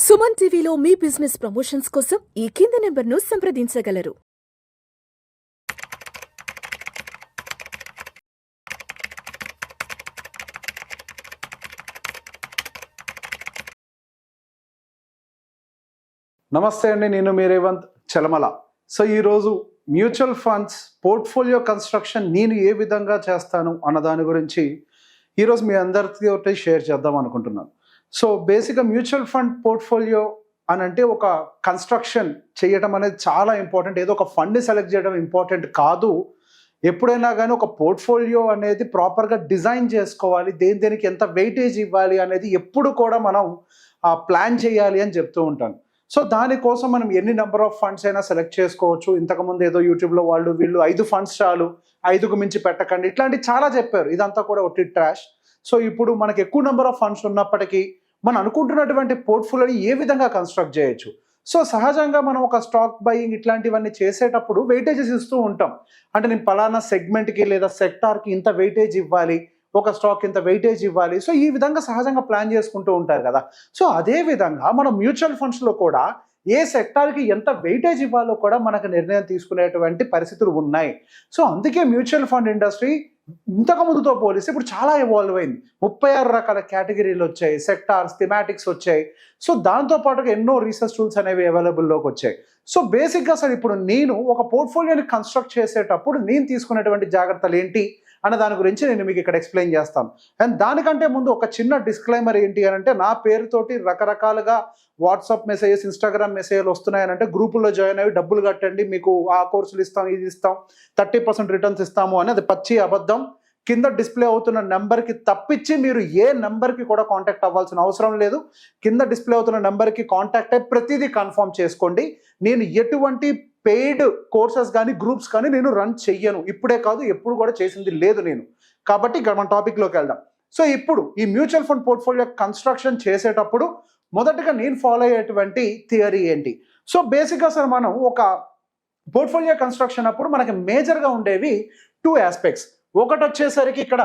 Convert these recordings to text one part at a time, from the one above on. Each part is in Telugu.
సుమన్ టీవీలో మీ బిజినెస్ ప్రమోషన్స్ కోసం ఈ కింది నెంబర్ను సంప్రదించగలరు. నమస్తే అండి, నేను మీ రేవంత్ చలమల. సో ఈరోజు మ్యూచువల్ ఫండ్స్ పోర్ట్ఫోలియో కన్స్ట్రక్షన్ నేను ఏ విధంగా చేస్తాను అన్న దాని గురించి ఈరోజు మీ అందరితో షేర్ చేద్దాం అనుకుంటున్నాను. సో బేసిక్గా మ్యూచువల్ ఫండ్ పోర్ట్ఫోలియో అని అంటే ఒక కన్స్ట్రక్షన్ చేయడం అనేది చాలా ఇంపార్టెంట్. ఏదో ఒక ఫండ్ని సెలెక్ట్ చేయడం ఇంపార్టెంట్ కాదు. ఎప్పుడైనా కానీ ఒక పోర్ట్ఫోలియో అనేది ప్రాపర్గా డిజైన్ చేసుకోవాలి. దేనికి ఎంత వెయిటేజ్ ఇవ్వాలి అనేది ఎప్పుడు కూడా మనం ప్లాన్ చేయాలి అని చెప్తూ ఉంటాను. సో దానికోసం మనం ఎన్ని నెంబర్ ఆఫ్ ఫండ్స్ అయినా సెలెక్ట్ చేసుకోవచ్చు. ఇంతకుముందు ఏదో యూట్యూబ్లో వీళ్ళు 5 ఫండ్స్ చాలు, 5కు మించి పెట్టకండి, ఇట్లాంటివి చాలా చెప్పారు. ఇదంతా కూడా ఒట్టి ట్రాష్. సో ఇప్పుడు మనకి ఎక్కువ నెంబర్ ఆఫ్ ఫండ్స్ ఉన్నప్పటికీ మనం అనుకుంటున్నటువంటి పోర్ట్ఫోలియోని ఏ విధంగా కన్స్ట్రక్ట్ చేయొచ్చు. సో సహజంగా మనం ఒక స్టాక్ బయింగ్ ఇట్లాంటివన్నీ చేసేటప్పుడు వెయిటేజెస్ ఇస్తూ ఉంటాం. అంటే నేను పలానా సెగ్మెంట్కి లేదా సెక్టార్కి ఇంత వెయిటేజ్ ఇవ్వాలి, ఒక స్టాక్ ఇంత వెయిటేజ్ ఇవ్వాలి. సో ఈ విధంగా సహజంగా ప్లాన్ చేసుకుంటూ ఉంటారు కదా. సో అదే విధంగా మనం మ్యూచువల్ ఫండ్స్లో కూడా ఏ సెక్టార్కి ఎంత వెయిటేజ్ ఇవ్వాలో కూడా మనకు నిర్ణయం తీసుకునేటువంటి పరిస్థితులు ఉన్నాయి. సో అందుకే మ్యూచువల్ ఫండ్ ఇండస్ట్రీ ఇంతకు ముందుతో పోలిస్తే ఇప్పుడు చాలా ఎవాల్వ్ అయింది. 36 రకాల కేటగిరీలు వచ్చాయి, సెక్టార్స్, థిమాటిక్స్ వచ్చాయి. సో దాంతోపాటుగా ఎన్నో రీసెర్చ్ టూల్స్ అనేవి అవైలబుల్లోకి వచ్చాయి. సో బేసిక్గా సార్ ఇప్పుడు నేను ఒక పోర్ట్ఫోలియోని కన్స్ట్రక్ట్ చేసేటప్పుడు నేను తీసుకునేటువంటి జాగ్రత్తలు ఏంటి అన్న దాని గురించి నేను మీకు ఇక్కడ ఎక్స్ప్లెయిన్ చేస్తాను. అండ్ దానికంటే ముందు ఒక చిన్న డిస్క్లైమర్ ఏంటి అని అంటే, నా పేరుతోటి రకరకాలుగా వాట్సాప్ మెసేజెస్, ఇన్స్టాగ్రామ్ మెసేజ్లు వస్తున్నాయనంటే గ్రూపుల్లో జాయిన్ అయ్యి డబ్బులు కట్టండి, మీకు ఆ కోర్సులు ఇస్తాం, ఇది ఇస్తాం, 30% రిటర్న్స్ ఇస్తాము అని. అది పచ్చి అబద్ధం. కింద డిస్ప్లే అవుతున్న నెంబర్కి తప్పించి మీరు ఏ నెంబర్కి కూడా కాంటాక్ట్ అవ్వాల్సిన అవసరం లేదు. కింద డిస్ప్లే అవుతున్న నెంబర్కి కాంటాక్ట్ అయ్యి ప్రతిదీ కన్ఫర్మ్ చేసుకోండి. నేను ఎటువంటి పెయిడ్ కోర్సెస్ కానీ గ్రూప్స్ కానీ నేను రన్ చెయ్యను. ఇప్పుడే కాదు, ఎప్పుడు కూడా చేసింది లేదు నేను. కాబట్టి ఇక్కడ మన టాపిక్లోకి వెళ్దాం. సో ఇప్పుడు ఈ మ్యూచువల్ ఫండ్ పోర్ట్ఫోలియో కన్స్ట్రక్షన్ చేసేటప్పుడు మొదటగా నేను ఫాలో అయ్యేటువంటి థియరీ ఏంటి. సో బేసిక్గా సార్ మనం ఒక పోర్ట్ఫోలియో కన్స్ట్రక్షన్ అప్పుడు మనకి మేజర్గా ఉండేవి 2 ఆస్పెక్ట్స్. ఒకటి వచ్చేసరికి ఇక్కడ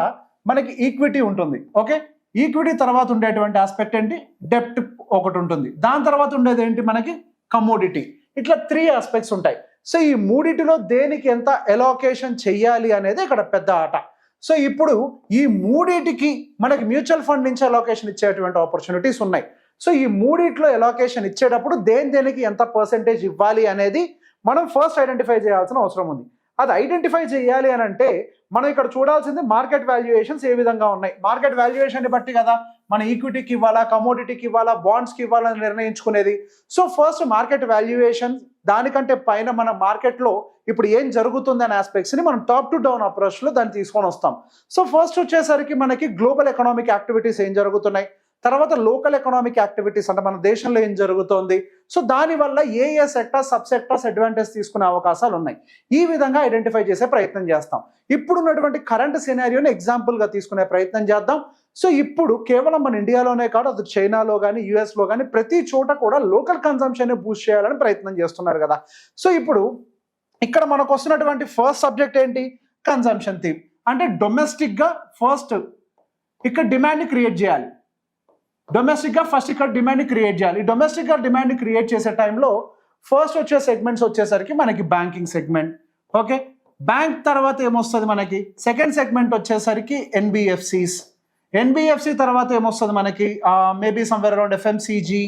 మనకి ఈక్విటీ ఉంటుంది. ఓకే, ఈక్విటీ తర్వాత ఉండేటువంటి ఆస్పెక్ట్ ఏంటి, డెప్ట్ ఒకటి ఉంటుంది. దాని తర్వాత ఉండేది ఏంటి మనకి కమోడిటీ. ఇట్లా 3 ఆస్పెక్ట్స్ ఉంటాయి. సో ఈ మూడిటిలో దేనికి ఎంత ఎలోకేషన్ చెయ్యాలి అనేది ఇక్కడ పెద్ద ఆట. సో ఇప్పుడు ఈ మూడిటికి మనకి మ్యూచువల్ ఫండ్ నుంచి ఎలోకేషన్ ఇచ్చేటువంటి ఆపర్చునిటీస్ ఉన్నాయి. సో ఈ మూడిట్లో ఎలోకేషన్ ఇచ్చేటప్పుడు దేనికి ఎంత పర్సెంటేజ్ ఇవ్వాలి అనేది మనం ఫస్ట్ ఐడెంటిఫై చేయాల్సిన అవసరం ఉంది. అది ఐడెంటిఫై చేయాలి అని అంటే మనం ఇక్కడ చూడాల్సింది మార్కెట్ వాల్యుయేషన్స్ ఏ విధంగా ఉన్నాయి. మార్కెట్ వాల్యుయేషన్ని బట్టి కదా మన ఈక్విటీకి ఇవ్వాలా, కమోడిటీకి ఇవ్వాలా, బాండ్స్కి ఇవ్వాలని నిర్ణయించుకునేది. సో ఫస్ట్ మార్కెట్ వాల్యుయేషన్, దానికంటే పైన మన మార్కెట్లో ఇప్పుడు ఏం జరుగుతుంది అనే ఆస్పెక్ట్స్ని మనం టాప్ టు డౌన్ అప్రోచ్లో దాన్ని తీసుకొని వస్తాం. సో ఫస్ట్ వచ్చేసరికి మనకి గ్లోబల్ ఎకనామిక్ యాక్టివిటీస్ ఏం జరుగుతున్నాయి, తర్వాత లోకల్ ఎకనామిక్ యాక్టివిటీస్ అంటే మన దేశంలో ఏం జరుగుతోంది, సో దానివల్ల ఏ సెక్టార్స్, సబ్ సెక్టార్స్ అడ్వాంటేజ్ తీసుకునే అవకాశాలు ఉన్నాయి. ఈ విధంగా ఐడెంటిఫై చేసే ప్రయత్నం చేస్తాం. ఇప్పుడున్నటువంటి కరెంట్ సినారియోని ఎగ్జాంపుల్గా తీసుకునే ప్రయత్నం చేద్దాం. సో ఇప్పుడు కేవలం మన ఇండియాలోనే కాదు, అది చైనాలో కానీ యుఎస్లో కానీ ప్రతి చోట కూడా లోకల్ కన్సంప్షన్ని బూస్ట్ చేయాలని ప్రయత్నం చేస్తున్నారు కదా. సో ఇప్పుడు ఇక్కడ మనకు వస్తున్నటువంటి ఫస్ట్ సబ్జెక్ట్ ఏంటి, కన్సంప్షన్ థీమ్. అంటే డొమెస్టిక్గా ఫస్ట్ ఇక్కడ డిమాండ్ని క్రియేట్ చేయాలి. డొమెస్టిక్గా ఫస్ట్ ఇక్కడ డిమాండ్ని క్రియేట్ చేయాలి. డొమెస్టిక్గా డిమాండ్ని క్రియేట్ చేసే టైంలో ఫస్ట్ వచ్చే సెగ్మెంట్స్ వచ్చేసరికి మనకి బ్యాంకింగ్ సెగ్మెంట్. ఓకే, బ్యాంక్ తర్వాత ఏమొస్తుంది మనకి, సెకండ్ సెగ్మెంట్ వచ్చేసరికి ఎన్బిఎఫ్సిస్. ఎన్బిఎఫ్సి తర్వాత ఏమొస్తుంది మనకి maybe somewhere around FMCG,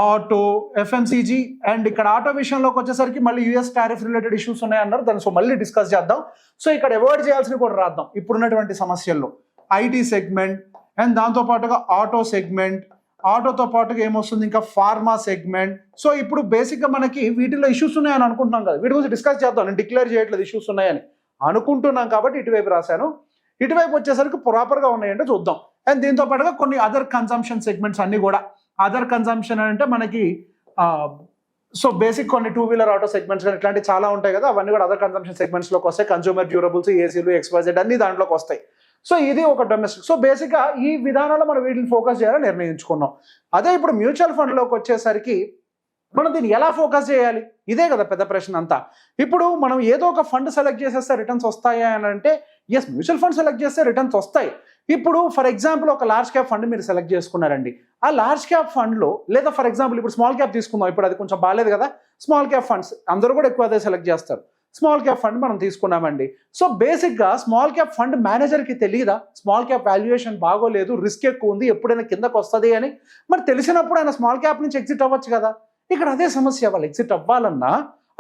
auto, FMCG. And ఇక్కడ ఆటో విషయంలోకి వచ్చేసరికి మళ్ళీ యూఎస్ టారిఫ్ రిలేటెడ్ ఇష్యూస్ ఉన్నాయన్నారు, దాన్ని సో మళ్ళీ డిస్కస్ చేద్దాం. సో ఇక్కడ అవాయిడ్ చేయాల్సినవి కూడా రాద్దాం ఇప్పుడున్నటువంటి సమస్యల్లో. ఐటీ సెగ్మెంట్ అండ్ దాంతోపాటుగా ఆటో సెగ్మెంట్, ఆటోతో పాటుగా ఏమొస్తుంది ఇంకా ఫార్మా సెగ్మెంట్. సో ఇప్పుడు బేసిక్గా మనకి వీటిలో ఇష్యూస్ ఉన్నాయని అనుకుంటున్నాం కదా, వీటి గురించి డిస్కస్ చేద్దాం. నేను డిక్లేర్ చేయట్లేదు ఇష్యూస్ ఉన్నాయని, అనుకుంటున్నాం కాబట్టి ఇటువైపు రాశాను. ఇటువైపు వచ్చేసరికి ప్రాపర్గా ఉన్నాయంటే చూద్దాం. అండ్ దీంతో పాటుగా కొన్ని అదర్ కన్సంప్షన్ సెగ్మెంట్స్ అన్నీ కూడా. అదర్ కన్సంప్షన్ అంటే మనకి సో బేసిక్ కొన్ని 2 వీలర్ ఆటో సెగ్మెంట్స్ కానీ ఇట్లాంటివి చాలా ఉంటాయి కదా, అవన్నీ కూడా అదర్ కన్సంప్షన్ సెగ్మెంట్స్లోకి వస్తాయి. కన్స్యూమర్ డ్యూరబుల్స్, ఏసీలు, ఎక్స్వైజెడ్ అన్ని దాంట్లోకి వస్తాయి. సో ఇది ఒక డొమెస్టిక్. సో బేసిక్గా ఈ విధానాల్లో మనం వీటిని ఫోకస్ చేయాలని నిర్ణయించుకున్నాం. అదే ఇప్పుడు మ్యూచువల్ ఫండ్లోకి వచ్చేసరికి మనం దీన్ని ఎలా ఫోకస్ చేయాలి, ఇదే కదా పెద్ద ప్రశ్న అంతా. ఇప్పుడు మనం ఏదో ఒక ఫండ్ సెలెక్ట్ చేసేస్తే రిటర్న్స్ వస్తాయా అని అంటే ఎస్, మ్యూచువల్ ఫండ్ సెలెక్ట్ చేస్తే రిటర్న్స్ వస్తాయి. ఇప్పుడు ఫర్ ఎగ్జాంపుల్ ఒక లార్జ్ క్యాప్ ఫండ్ మీరు సెలెక్ట్ చేసుకున్నారండి. ఆ లార్జ్ క్యాప్ ఫండ్లో లేదా ఫర్ ఎగ్జాంపుల్ ఇప్పుడు స్మాల్ క్యాప్ తీసుకుందాం, ఇప్పుడు అది కొంచెం బాగాలేదు కదా, స్మాల్ క్యాప్ ఫండ్స్ అందరూ కూడా ఎక్కువ అదే సెలెక్ట్ చేస్తారు. స్మాల్ క్యాప్ ఫండ్ మనం తీసుకున్నామండి. సో బేసిక్గా స్మాల్ క్యాప్ ఫండ్ మేనేజర్కి తెలియదా స్మాల్ క్యాప్ వాల్యుయేషన్ బాగోలేదు, రిస్క్ ఎక్కువ ఉంది, ఎప్పుడైనా కిందకు వస్తుంది అని? మరి తెలిసినప్పుడు ఆయన స్మాల్ క్యాప్ నుంచి ఎగ్జిట్ అవ్వచ్చు కదా. ఇక్కడ అదే సమస్య, వాళ్ళు ఎగ్జిట్ అవ్వాలన్నా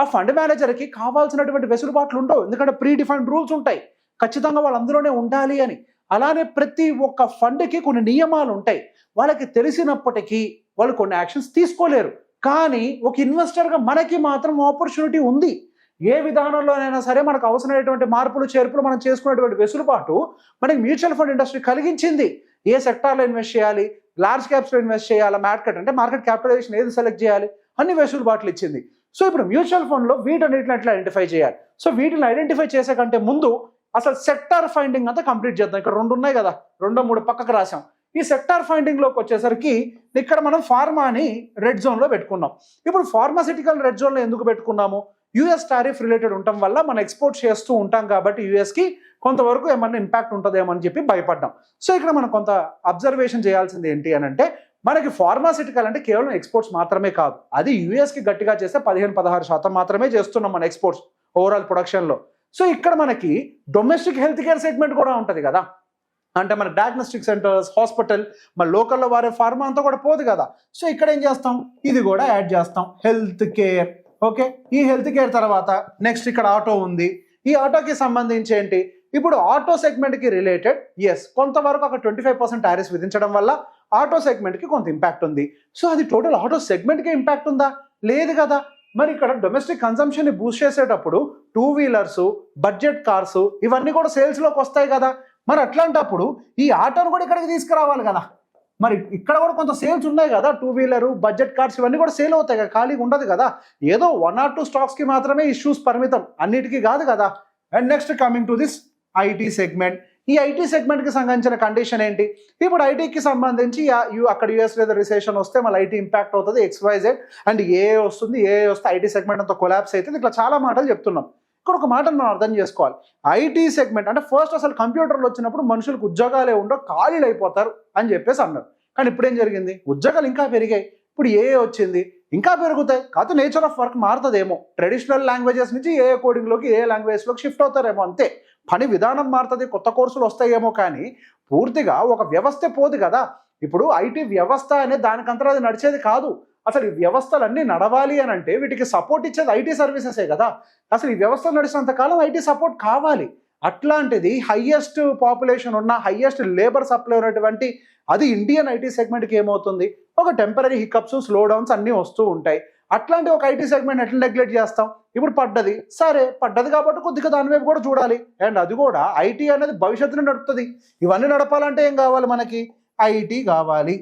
ఆ ఫండ్ మేనేజర్కి కావాల్సినటువంటి వెసులుబాట్లు ఉండవు, ఎందుకంటే ప్రీ డిఫైన్డ్ రూల్స్ ఉంటాయి, ఖచ్చితంగా వాళ్ళు అందులోనే ఉండాలి అని. అలానే ప్రతి ఒక్క ఫండ్కి కొన్ని నియమాలు ఉంటాయి. వాళ్ళకి తెలిసినప్పటికీ వాళ్ళు కొన్ని యాక్షన్స్ తీసుకోలేరు. కానీ ఒక ఇన్వెస్టర్గా మనకి మాత్రం ఆపర్చునిటీ ఉంది. ఏ విధానంలోనైనా సరే మనకు అవసరమైనటువంటి మార్పులు చేర్పులు మనం చేసుకునేటువంటి వెసులుబాటు మనకి మ్యూచువల్ ఫండ్ ఇండస్ట్రీ కలిగించింది. ఏ సెక్టార్లో ఇన్వెస్ట్ చేయాలి, లార్జ్ క్యాప్స్లో ఇన్వెస్ట్ చేయాలా, మార్కెట్ క్యాపిటలైజేషన్ ఏది సెలెక్ట్ చేయాలి, అన్ని వెసులుబాట్లు ఇచ్చింది. సో ఇప్పుడు మ్యూచువల్ ఫండ్లో వీటన్నిటిని ఎట్లా ఐడెంటిఫై చేయాలి? సో వీటిని ఐడెంటిఫై చేసే కంటే ముందు అసలు సెక్టార్ ఫైండింగ్ అంతా కంప్లీట్ చేద్దాం. ఇక్కడ 2 ఉన్నాయి కదా, 2-3 పక్కకు రాసాం. ఈ సెక్టార్ ఫైండింగ్లోకి వచ్చేసరికి ఇక్కడ మనం ఫార్మాని రెడ్ జోన్లో పెట్టుకున్నాం. ఇప్పుడు ఫార్మాసిటికల్ రెడ్ జోన్లో ఎందుకు పెట్టుకున్నాము? యూఎస్ టారిఫ్ రిలేటెడ్ ఉండటం వల్ల మనం ఎక్స్పోర్ట్ చేస్తూ ఉంటాం కాబట్టి యూఎస్కి కొంతవరకు ఏమన్నా ఇంపాక్ట్ ఉంటుందేమో అని చెప్పి భయపడ్డాం. సో ఇక్కడ మనం కొంత అబ్జర్వేషన్ చేయాల్సింది ఏంటి అని అంటే, మనకి ఫార్మాసిటికల్ అంటే కేవలం ఎక్స్పోర్ట్స్ మాత్రమే కాదు, అది యూఎస్కి గట్టిగా చేస్తే 15-16% మాత్రమే చేస్తున్నాం మన ఎక్స్పోర్ట్స్ ఓవరాల్ ప్రొడక్షన్లో. సో ఇక్కడ మనకి డొమెస్టిక్ హెల్త్ కేర్ సెగ్మెంట్ కూడా ఉంటుంది కదా, అంటే మన డయాగ్నోస్టిక్ సెంటర్స్, హాస్పిటల్, మన లోకల్లో వారే ఫార్మా అంతా కూడా పోదు కదా. సో ఇక్కడ ఏం చేస్తాం, ఇది కూడా యాడ్ చేస్తాం, హెల్త్ కేర్. ఓకే, ఈ హెల్త్ కేర్ తర్వాత నెక్స్ట్ ఇక్కడ ఆటో ఉంది. ఈ ఆటోకి సంబంధించి ఏంటి, ఇప్పుడు ఆటో సెగ్మెంట్కి రిలేటెడ్ కొంతవరకు ఒక 25% టారిఫ్ విధించడం వల్ల ఆటో సెగ్మెంట్కి కొంత ఇంపాక్ట్ ఉంది. సో అది టోటల్ ఆటో సెగ్మెంట్కి ఇంపాక్ట్ ఉందా? లేదు కదా. మరి ఇక్కడ డొమెస్టిక్ కన్సంప్షన్ని బూస్ట్ చేసేటప్పుడు 2 వీలర్స్, బడ్జెట్ కార్స్ ఇవన్నీ కూడా సేల్స్లోకి వస్తాయి కదా. మరి అట్లాంటప్పుడు ఈ ఆటోను కూడా ఇక్కడికి తీసుకురావాలి కదా. మరి ఇక్కడ కూడా కొంత సేల్స్ ఉన్నాయి కదా, 2 వీలరు, బడ్జెట్ కార్స్ ఇవన్నీ కూడా సేల్ అవుతాయి కదా, ఖాళీగా ఉండదు కదా. ఏదో 1 or 2 స్టాక్స్కి మాత్రమే ఇష్యూస్ పరిమితం, అన్నిటికీ కాదు కదా. And next coming to this IT segment. ఈ ఐటీ సెగ్మెంట్కి సంబంధించిన కండిషన్ ఏంటి? ఇప్పుడు ఐటీకి సంబంధించి అక్కడ యూఎస్ లేదా రిసెషన్ వస్తే మళ్ళీ ఐటీ ఇంపాక్ట్ అవుతుంది, XYZ అండ్ ఏ వస్తుంది, ఏ వస్తే ఐటీ సెగ్మెంట్ అంతా కొలాప్స్ అవుతుంది. ఇట్లా చాలా మాటలు చెప్తున్నాం. ఇక్కడ ఒక మాట మనం అర్థం చేసుకోవాలి, ఐటీ సెగ్మెంట్ అంటే ఫస్ట్ అసలు కంప్యూటర్లు వచ్చినప్పుడు మనుషులకు ఉద్యోగాలే ఉండవు, ఖాళీలు అయిపోతారు అని చెప్పేసి అన్నారు. కానీ ఇప్పుడు ఏం జరిగింది, ఉద్యోగాలు ఇంకా పెరిగాయి. ఇప్పుడు ఏ వచ్చింది, ఇంకా పెరుగుతాయి. కాదు నేచర్ ఆఫ్ వర్క్ మారుతుందేమో, ట్రెడిషనల్ లాంగ్వేజెస్ నుంచి ఏ కోడింగ్లోకి ఏ లాంగ్వేజ్లోకి షిఫ్ట్ అవుతారేమో, అంతే. పని విధానం మారుతుంది, కొత్త కోర్సులు వస్తాయేమో, కానీ పూర్తిగా ఒక వ్యవస్థ పోదు కదా. ఇప్పుడు ఐటీ వ్యవస్థ అనేది దానికంతా అది నడిచేది కాదు. అసలు ఈ వ్యవస్థలన్నీ నడవాలి అని అంటే వీటికి సపోర్ట్ ఇచ్చేది ఐటీ సర్వీసెసే కదా. అసలు ఈ వ్యవస్థ నడిచినంత కాలం ఐటీ సపోర్ట్ కావాలి. అట్లాంటిది హైయెస్ట్ పాపులేషన్ ఉన్న, హైయెస్ట్ లేబర్ సప్లై ఉన్నటువంటి అది ఇండియన్ ఐటీ సెగ్మెంట్కి ఏమవుతుంది, ఒక టెంపరీ హికప్స్, స్లో డౌన్స్ అన్నీ వస్తూ ఉంటాయి. అట్లాంటి ఒక ఐటీ సెగ్మెంట్ ఎట్లా నెగ్లెక్ట్ చేస్తాం? ఇప్పుడు పడ్డది, సరే పడ్డది కాబట్టి కొద్దిగా దాని వైపు కూడా చూడాలి. అండ్ అది కూడా ఐటీ అనేది భవిష్యత్తులో నడుపుతుంది. ఇవన్నీ నడపాలంటే ఏం కావాలి, మనకి ఐటీ కావాలి.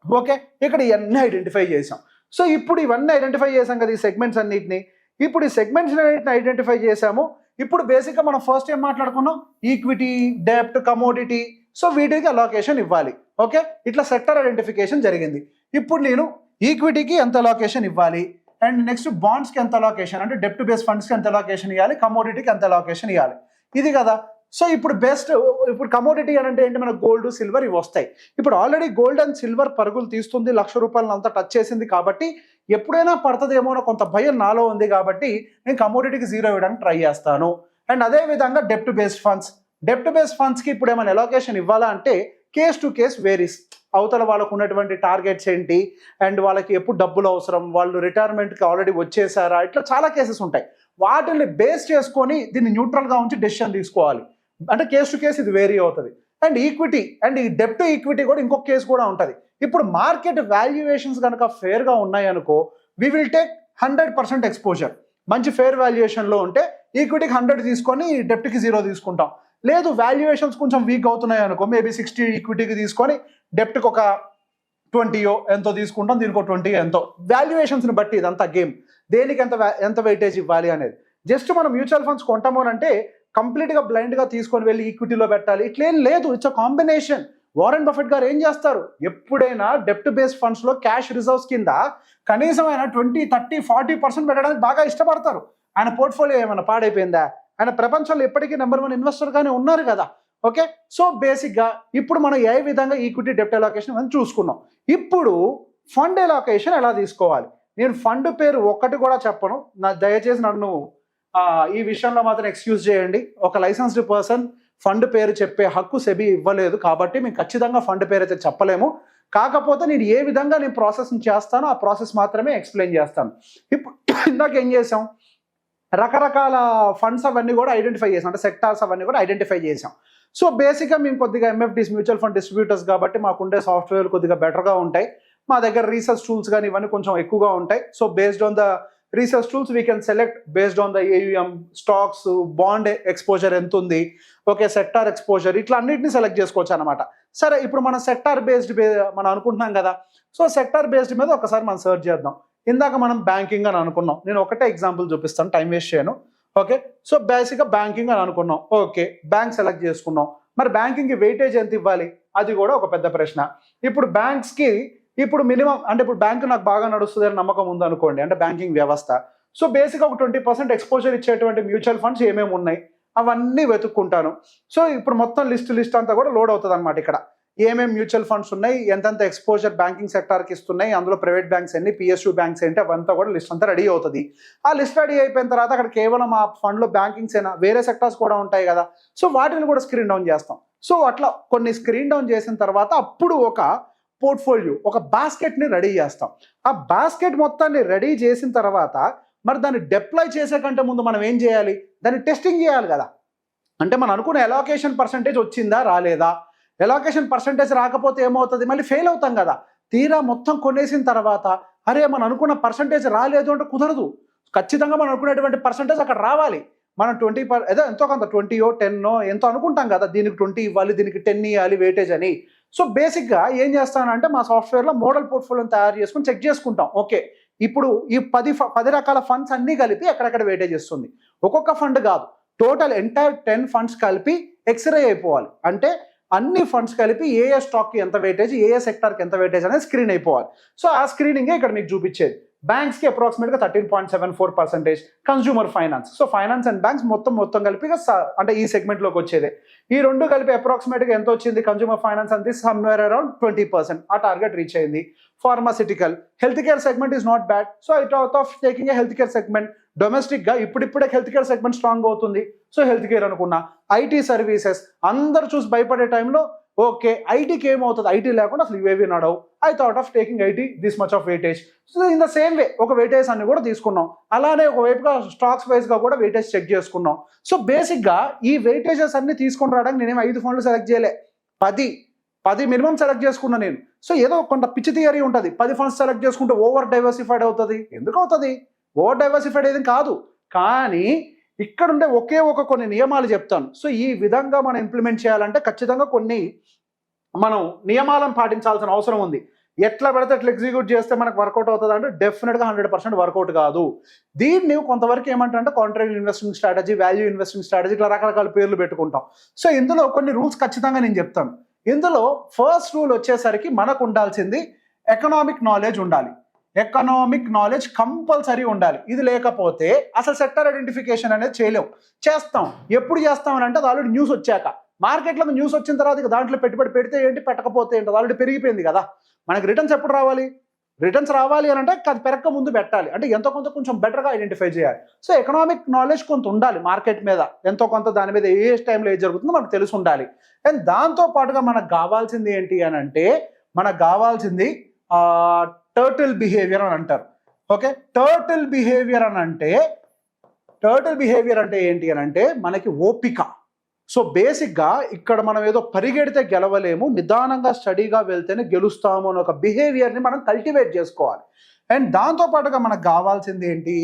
ఓకే, ఇక్కడ ఇవన్నీ ఐడెంటిఫై చేసాం. సో ఇప్పుడు ఇవన్నీ ఐడెంటిఫై చేసాం కదా, ఈ సెగ్మెంట్స్ అన్నిటిని. ఇప్పుడు ఈ సెగ్మెంట్స్ అన్నిటిని ఐడెంటిఫై చేసాము. ఇప్పుడు బేసిక్గా మనం ఫస్ట్ ఏం మాట్లాడుకున్నాం, ఈక్విటీ, డెప్ట్, కమోడిటీ. సో వీటికి అలొకేషన్ ఇవ్వాలి. ఓకే, ఇట్లా సెక్టర్ ఐడెంటిఫికేషన్ జరిగింది. ఇప్పుడు నేను ఈక్విటీకి ఎంత అలొకేషన్ ఇవ్వాలి, అండ్ నెక్స్ట్ బాండ్స్కి ఎంత అలొకేషన్, అంటే డెప్ట్ బేస్ ఫండ్స్కి ఎంత అలొకేషన్ ఇవ్వాలి, కమోడిటీకి ఎంత అలొకేషన్ ఇవ్వాలి, ఇది కదా. సో ఇప్పుడు ఇప్పుడు కమోడిటీ అని అంటే ఏంటి, మన గోల్డ్, సిల్వర్ ఇవి వస్తాయి. ఇప్పుడు ఆల్రెడీ గోల్డ్ అండ్ సిల్వర్ పరుగులు తీస్తుంది, ₹1,00,000 అంతా టచ్ చేసింది కాబట్టి ఎప్పుడైనా పడుతుందేమో అని కొంత భయం నాలో ఉంది కాబట్టి నేను కమోడిటీకి 0 ఇవ్వడానికి ట్రై చేస్తాను. అండ్ అదేవిధంగా డెప్ట్ బేస్డ్ ఫండ్స్కి ఇప్పుడు ఏమైనా అలొకేషన్ ఇవ్వాలా అంటే కేస్ టు కేస్ వేరీస్. అవతల వాళ్ళకు ఉన్నటువంటి టార్గెట్స్ ఏంటి, అండ్ వాళ్ళకి ఎప్పుడు డబ్బులు అవసరం, వాళ్ళు రిటైర్మెంట్కి ఆల్రెడీ వచ్చేసారా, ఇట్లా చాలా కేసెస్ ఉంటాయి. వాటిని బేస్ చేసుకొని దీన్ని న్యూట్రల్గా ఉంచి డెసిషన్ తీసుకోవాలి. అంటే కేస్ టు కేస్ ఇది వేరీ అవుతుంది. అండ్ ఈక్విటీ అండ్ ఈ డెప్ట్ ఈక్విటీ కూడా ఇంకొక కేసు కూడా ఉంటుంది. ఇప్పుడు మార్కెట్ వాల్యుయేషన్స్ కనుక ఫేర్గా ఉన్నాయి అనుకో, వి విల్ టేక్ 100% ఎక్స్పోజర్. మంచి ఫేర్ వాల్యుయేషన్లో ఉంటే ఈక్విటీకి 100 తీసుకొని డెప్ట్కి 0 తీసుకుంటాం. లేదు వాల్యుయేషన్స్ కొంచెం వీక్ అవుతున్నాయి అనుకో, మేబీ 60 ఈక్విటీకి తీసుకొని డెప్ట్కి ఒక 20 ఎంతో తీసుకుంటాం, దీనికి ఒక 20 ఎంతో. వాల్యుయేషన్స్ని బట్టి ఇదంతా గేమ్, దేనికి ఎంత వెయిటేజ్ ఇవ్వాలి అనేది. జస్ట్ మనం మ్యూచువల్ ఫండ్స్ కొంటాము అంటే కంప్లీట్గా బ్లైండ్గా తీసుకొని వెళ్ళి ఈక్విటీలో పెట్టాలి, ఇట్లేం లేదు. It's a combination. Warren Buffett గారు ఏం చేస్తారు, ఎప్పుడైనా డెప్ట్ బేస్డ్ ఫండ్స్లో క్యాష్ రిజర్వ్స్ కింద కనీసం ఆయన 20, 30, 40% పెట్టడానికి బాగా ఇష్టపడతారు. ఆయన పోర్ట్ఫోలియో ఏమైనా పాడైపోయిందా? ఆయన ప్రపంచంలో ఎప్పటికీ నెంబర్ 1 ఇన్వెస్టర్గానే ఉన్నారు కదా. ఓకే, సో బేసిక్గా ఇప్పుడు మనం ఏ విధంగా ఈక్విటీ డెప్ట్ అలొకేషన్ అని చూసుకున్నాం. ఇప్పుడు ఫండ్ అలొకేషన్ ఎలా తీసుకోవాలి? నేను ఫండ్ పేరు ఒక్కటి కూడా చెప్పను, దయచేసి నన్ను ఈ విషయంలో మాత్రం ఎక్స్క్యూజ్ చేయండి. ఒక లైసెన్స్డ్ పర్సన్ ఫండ్ పేరు చెప్పే హక్కు సెబీ ఇవ్వలేదు కాబట్టి మేము ఖచ్చితంగా ఫండ్ పేరు అయితే చెప్పలేము. కాకపోతే నేను ఏ విధంగా నేను ప్రాసెస్ చేస్తానో ఆ ప్రాసెస్ మాత్రమే ఎక్స్ప్లెయిన్ చేస్తాను. ఇప్పుడు ఇందాక ఏం చేసాం, రకరకాల ఫండ్స్ అవన్నీ కూడా ఐడెంటిఫై చేసాం, అంటే సెక్టార్స్ అవన్నీ కూడా ఐడెంటిఫై చేసాం. సో బేసిక్గా మేము కొద్దిగా ఎంఎఫ్డీస్ మ్యూచువల్ ఫండ్ డిస్ట్రిబ్యూటర్స్ కాబట్టి మాకుండే సాఫ్ట్వేర్ కొద్దిగా బెటర్గా ఉంటాయి. మా దగ్గర రీసెర్చ్ టూల్స్ కానీ ఇవన్నీ కొంచెం ఎక్కువగా ఉంటాయి. So based on the research tools we can select based on the AUM, stocks, bond exposure ఎంత ఉంది, ఓకే, సెక్టార్ ఎక్స్పోజర్, ఇట్లా అన్నింటినీ సెలెక్ట్ చేసుకోవచ్చు అనమాట. సరే, ఇప్పుడు మనం సెక్టార్ బేస్డ్ మనం అనుకుంటున్నాం కదా, సో సెక్టార్ బేస్డ్ మీద ఒకసారి మనం సర్చ్ చేద్దాం. ఇందాక మనం బ్యాంకింగ్ అని అనుకున్నాం, నేను ఒకటే ఎగ్జాంపుల్ చూపిస్తాను, టైం వేస్ట్ చేయను. ఓకే, సో బేసిక్గా బ్యాంకింగ్ అని అనుకున్నాం, ఓకే, బ్యాంక్ సెలెక్ట్ చేసుకున్నాం. మరి బ్యాంకింగ్కి వెయిటేజ్ ఎంత ఇవ్వాలి, అది కూడా ఒక పెద్ద ప్రశ్న. ఇప్పుడు బ్యాంక్స్కి ఇప్పుడు మినిమం, అంటే ఇప్పుడు బ్యాంకు నాకు బాగా నడుస్తుంది అని నమ్మకం ఉందనుకోండి, అంటే బ్యాంకింగ్ వ్యవస్థ. సో బేసిక్గా ఒక 20% ఎక్స్పోజర్ ఇచ్చేటువంటి మ్యూచువల్ ఫండ్స్ ఏమేమి ఉన్నాయి అవన్నీ వెతుక్కుంటాను. సో ఇప్పుడు మొత్తం లిస్ట్ అంతా కూడా లోడ్ అవుతుంది అనమాట. ఇక్కడ ఏమేమి మ్యూచువల్ ఫండ్స్ ఉన్నాయి, ఎంతెంత ఎక్స్పోజర్ బ్యాంకింగ్ సెక్టార్కి ఇస్తున్నాయి, అందులో ప్రైవేట్ బ్యాంక్స్ ఎన్ని, పిఎస్యూ బ్యాంక్స్ ఏంటి, అవంతా కూడా లిస్ట్ అంతా రెడీ అవుతుంది. ఆ లిస్ట్ రెడీ అయిపోయిన తర్వాత అక్కడ కేవలం ఆ ఫండ్లో బ్యాంకింగ్స్ అయినా వేరే సెక్టార్స్ కూడా ఉంటాయి కదా, సో వాటిని కూడా స్క్రీన్ డౌన్ చేస్తాం. సో అట్లా కొన్ని స్క్రీన్ డౌన్ చేసిన తర్వాత అప్పుడు ఒక పోర్ట్ఫోలియో, ఒక బాస్కెట్ని రెడీ చేస్తాం. ఆ బాస్కెట్ మొత్తాన్ని రెడీ చేసిన తర్వాత మరి దాన్ని డిప్లాయ్ చేసే కంటే ముందు మనం ఏం చేయాలి, దాన్ని టెస్టింగ్ చేయాలి కదా. అంటే మనం అనుకున్న ఎలోకేషన్ పర్సంటేజ్ వచ్చిందా రాలేదా, ఎలోకేషన్ పర్సంటేజ్ రాకపోతే ఏమవుతుంది, మళ్ళీ ఫెయిల్ అవుతాం కదా. తీరా మొత్తం కొనేసిన తర్వాత అరే మనం అనుకున్న పర్సంటేజ్ రాలేదు అంటే కుదరదు. ఖచ్చితంగా మనం అనుకునేటువంటి పర్సంటేజ్ అక్కడ రావాలి. మనం 20 ఏదో ఎంతో కొంత 20 10 ఎంతో అనుకుంటాం కదా, దీనికి 20 ఇవ్వాలి, దీనికి 10 ఇవ్వాలి వెయిటేజ్ అని. సో బేసిక్గా ఏం చేస్తానంటే మా సాఫ్ట్వేర్లో మోడల్ పోర్ట్ఫోలియోని తయారు చేసుకుని చెక్ చేసుకుంటాం. ఓకే, ఇప్పుడు ఈ 10 రకాల ఫండ్స్ అన్నీ కలిపి ఎక్కడెక్కడ వెయిటేజ్ ఇస్తుంది, ఒక్కొక్క ఫండ్ కాదు, టోటల్ ఎంటైర్ 10 ఫండ్స్ కలిపి ఎక్స్రే అయిపోవాలి. అంటే అన్ని ఫండ్స్ కలిపి ఏ స్టాక్కి ఎంత వెయిటేజ్, ఏ సెక్టార్కి ఎంత వెయిటేజ్ అనేది స్క్రీన్ అయిపోవాలి. సో ఆ స్క్రీనింగే ఇక్కడ మీకు చూపించేది. బ్యాంక్స్కి అప్రాక్సిమేట్గా 13.74%, consumer finance, so finance and banks మొత్తం కలిపి అంటే ఈ సెగ్మెంట్లోకి వచ్చేదే. ఈ రెండు కలిపి అప్రాక్సిమేట్గా ఎంత వచ్చింది, కన్స్యూమర్ ఫైనాన్స్ అంతే సమ్వేర్ అరౌండ్ 20%, ఆ టార్గెట్ రీచ్ అయింది. Pharmaceutical, health care segment is not bad, so it out of taking a health care segment. డొమెస్టిక్గా ఇప్పుడిప్పుడే హెల్త్ కేర్ సెగ్మెంట్ స్ట్రాంగ్ అవుతుంది, సో హెల్త్ కేర్ అనుకున్నా. ఐటీ సర్వీసెస్ అందరు చూసి భయపడే టైంలో ఓకే, ఐటీకి ఏమవుతుంది, ఐటీ లేకుండా అసలు ఇవేవి నడవు, I thought of taking IT this much of weightage. So in the same way ఒక వెయిటేజ్ అన్ని కూడా తీసుకున్నాం. అలానే ఒకవైపుగా స్టాక్స్ వైజ్గా కూడా వెయిటేజ్ చెక్ చేసుకున్నాం. సో బేసిక్గా ఈ వెయిటేజెస్ అన్ని తీసుకొని రావడానికి నేనేం 5 ఫండ్లు సెలెక్ట్ చేయలే, 10 మినిమం సెలెక్ట్ చేసుకున్నా నేను. సో ఏదో కొంత పిచ్చి థియరీ ఉంటుంది, 10 ఫండ్స్ సెలెక్ట్ చేసుకుంటే ఓవర్ డైవర్సిఫైడ్ అవుతుంది. ఎందుకు అవుతుంది, ఓవర్ డైవర్సిఫైడ్ ఏది కాదు, కానీ ఇక్కడ ఉండే ఒకే కొన్ని నియమాలు చెప్తాను. సో ఈ విధంగా మనం ఇంప్లిమెంట్ చేయాలంటే ఖచ్చితంగా కొన్ని మనం నియమాలను పాటించాల్సిన అవసరం ఉంది. ఎట్లా పెడితే ఎట్లా ఎగ్జిక్యూట్ చేస్తే మనకు వర్కౌట్ అవుతుంది అంటే డెఫినెట్గా 100% వర్కౌట్ కాదు. దీన్ని కొంతవరకు ఏమంటారంటే contract investing strategy, value investing strategy, ఇట్లా రకరకాల పేర్లు పెట్టుకుంటాం. సో ఇందులో కొన్ని రూల్స్ ఖచ్చితంగా నేను చెప్తాను. ఇందులో ఫస్ట్ రూల్ వచ్చేసరికి మనకు ఉండాల్సింది ఎకనామిక్ నాలెడ్జ్ ఉండాలి. ఎకనామిక్ నాలెడ్జ్ కంపల్సరీ ఉండాలి. ఇది లేకపోతే అసలు సెక్టర్ ఐడెంటిఫికేషన్ అనేది చేయలేము. చేస్తాం, ఎప్పుడు చేస్తామని అంటే అది ఆల్రెడీ న్యూస్ వచ్చాక. మార్కెట్లో న్యూస్ వచ్చిన తర్వాత ఇక దాంట్లో పెట్టుబడి పెడితే ఏంటి, పెట్టకపోతే ఏంటి, అది ఆల్రెడీ పెరిగిపోయింది కదా. మనకి రిటర్న్స్ ఎప్పుడు రావాలి, రిటర్న్స్ రావాలి అని అంటే అది పెరగక ముందు పెట్టాలి, అంటే ఎంతో కొంత కొంచెం బెటర్గా ఐడెంటిఫై చేయాలి. సో ఎకనామిక్ నాలెడ్జ్ కొంత ఉండాలి మార్కెట్ మీద, ఎంతో కొంత దాని మీద ఏ టైంలో ఏది జరుగుతుందో మనకు తెలిసి ఉండాలి. అండ్ దాంతో పాటుగా మనకు కావాల్సింది ఏంటి అని అంటే, మనకు కావాల్సింది టర్టిల్ బిహేవియర్ అని అంటారు. ఓకే, టర్టిల్ బిహేవియర్ అంటే ఏంటి అని అంటే మనకి ఓపిక. సో బేసిక్గా ఇక్కడ మనం ఏదో పరిగెడితే గెలవలేము, నిదానంగా స్టడీగా వెళ్తేనే గెలుస్తాము అని ఒక బిహేవియర్ని మనం కల్టివేట్ చేసుకోవాలి. అండ్ దాంతోపాటుగా మనకు కావాల్సింది ఏంటి,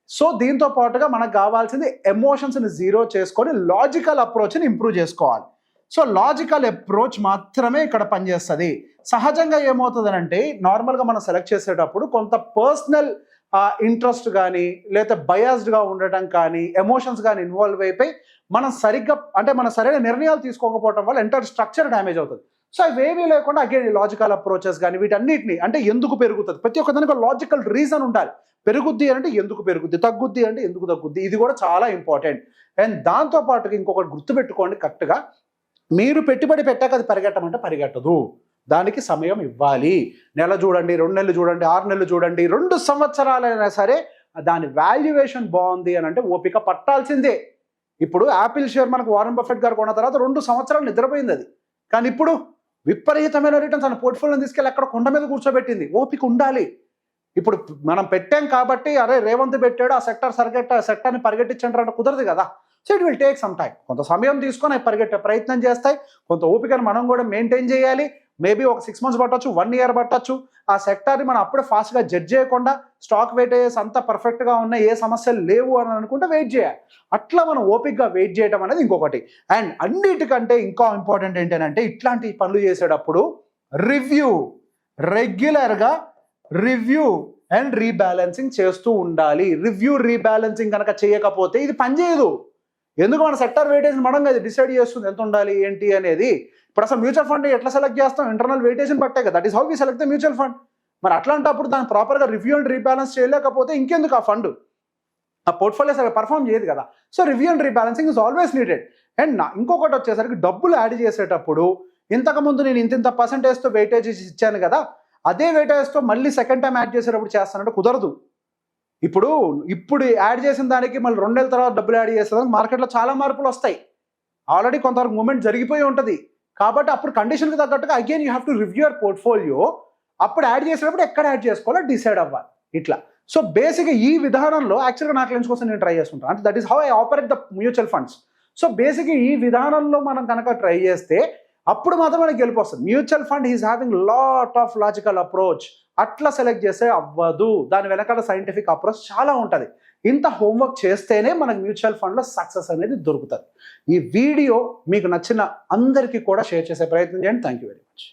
సో దీంతో పాటుగా మనకు కావాల్సింది ఎమోషన్స్ని జీరో చేసుకొని లాజికల్ అప్రోచ్ని ఇంప్రూవ్ చేసుకోవాలి. సో లాజికల్ అప్రోచ్ మాత్రమే ఇక్కడ పనిచేస్తుంది. సహజంగా ఏమవుతుంది అంటే నార్మల్గా మనం సెలెక్ట్ చేసేటప్పుడు కొంత పర్సనల్ ఇంట్రెస్ట్ కానీ లేదా బయాస్డ్గా ఉండటం కానీ ఎమోషన్స్ కానీ ఇన్వాల్వ్ అయిపోయి మనం సరైన నిర్ణయాలు తీసుకోకపోవడం వల్ల ఎంటైర్ స్ట్రక్చర్ డ్యామేజ్ అవుతుంది. సో అవేమీ లేకుండా అగైన్ లాజికల్ అప్రోచెస్ కానీ వీటన్నిటిని, అంటే ఎందుకు పెరుగుతుంది, ప్రతి ఒక్కదానికి లాజికల్ రీజన్ ఉండాలి. పెరుగుద్ది అంటే ఎందుకు పెరుగుద్ది, తగ్గుద్ది అంటే ఎందుకు తగ్గుద్ది, ఇది కూడా చాలా ఇంపార్టెంట్. అండ్ దాంతోపాటుగా ఇంకొకటి గుర్తుపెట్టుకోండి కరెక్ట్గా, మీరు పెట్టుబడి పెట్టాక అది పరిగెట్టమంటే పరిగెట్టదు. దానికి సమయం ఇవ్వాలి. నెల చూడండి, 2 నెలలు చూడండి, 6 నెలలు చూడండి, 2 సంవత్సరాలైనా సరే దాని వాల్యుయేషన్ బాగుంది అని అంటే ఓపిక పట్టాల్సిందే. ఇప్పుడు యాపిల్ షేర్ మనకు వారెన్ బఫెట్ గారు కొన్న తర్వాత 2 సంవత్సరాలు నిద్రపోయింది అది. కానీ ఇప్పుడు విపరీతమైన రిటర్న్స్ తన పోర్ట్ఫోలియోని తీసుకెళ్ళి అక్కడ కొండ మీద కూర్చోబెట్టింది. ఓపిక ఉండాలి. ఇప్పుడు మనం పెట్టాం కాబట్టి అరే రేవంత్ పెట్టాడు ఆ సెక్టర్ని పరిగెట్టించండి అంటే కుదరదు కదా. So it will take some time. కొంత సమయం తీసుకొని అవి పరిగెట్టే ప్రయత్నం చేస్తాయి. కొంత ఓపికను మనం కూడా మెయింటైన్ చేయాలి. మేబీ ఒక 6 months పట్టొచ్చు, 1 year పట్టొచ్చు. ఆ సెక్టార్ని మనం అప్పుడే ఫాస్ట్గా జడ్జ్ చేయకుండా స్టాక్ వెయిటేజెస్ అంతా పర్ఫెక్ట్గా ఉన్నాయి, ఏ సమస్యలు లేవు అని అనుకుంటే వెయిట్ చేయాలి. అట్లా మనం ఓపికగా వెయిట్ చేయడం అనేది ఇంకొకటి. అండ్ అన్నిటికంటే ఇంకా ఇంపార్టెంట్ ఏంటంటే ఇట్లాంటి పనులు చేసేటప్పుడు రివ్యూ, రెగ్యులర్గా రివ్యూ అండ్ రీబ్యాలెన్సింగ్ చేస్తూ ఉండాలి. రివ్యూ రీబ్యాలెన్సింగ్ కనుక చేయకపోతే ఇది పనిచేయదు. ఎందుకు మన సెక్టర్ వెయిటేజ్ మనం అది డిసైడ్ చేస్తుంది ఎంత ఉండాలి ఏంటి అనేది. ఇప్పుడు అసలు మ్యూచువల్ ఫండ్ ఎట్లా సెలెక్ట్ చేస్తాం? ఇంటర్నల్ వెయిటేజ్ని బట్టే కదా. That is how we select the mutual fund. మరి అట్లాంటప్పుడు దాన్ని ప్రాపర్గా రివ్యూ అండ్ రీబ్యాలెన్స్ చేయలేకపోతే ఇంకెందుకు ఆ ఫండ్, ఆ పోర్ట్ఫోలియోస్ అలా పర్ఫామ్ చేయదు కదా. So review and rebalancing is always needed. And ఇంకొకటి వచ్చేసరికి డబ్బులు యాడ్ చేసేటప్పుడు ఇంతకుముందు నేను ఇంత పర్సెంటేజ్తో వెయిటేజెస్ ఇచ్చాను కదా, అదే వెయిటేజ్తో మళ్ళీ సెకండ్ టైం యాడ్ చేసేటప్పుడు చేస్తానంటే కుదరదు. ఇప్పుడు యాడ్ చేసిన దానికి మళ్ళీ 2 నెలల తర్వాత డబ్బులు యాడ్ చేసేదానికి మార్కెట్లో చాలా మార్పులు వస్తాయి. ఆల్రెడీ కొంతవరకు మూమెంట్ జరిగిపోయి ఉంటుంది. కాబట్టి అప్పుడు కండిషన్కి తగ్గట్టుగా again you have to review your portfolio. అప్పుడు యాడ్ చేసేటప్పుడు ఎక్కడ యాడ్ చేసుకోవాలో డిసైడ్ అవ్వాలి ఇట్లా. సో బేసిక్గా ఈ విధానంలో యాక్చువల్గా నా క్లయింట్స్ కోసం నేను ట్రై చేస్తుంటాను. అంటే that is how I operate the mutual funds. So బేసిక్గా ఈ విధానంలో మనం కనుక ట్రై చేస్తే అప్పుడు మాత్రం మనకి గెలుపు వస్తుంది. Mutual fund is having lot of logical approach. అట్లా సెలెక్ట్ చేస్తే అవ్వదు. దాని వెనకాల సైంటిఫిక్ అప్రోచ్ చాలా ఉంటుంది. ఇంత హోంవర్క్ చేస్తేనే మనకు మ్యూచువల్ ఫండ్లో సక్సెస్ అనేది దొరుకుతుంది. ఈ వీడియో మీకు నచ్చిన అందరికీ కూడా షేర్ చేసే ప్రయత్నం చేయండి. Thank you very much.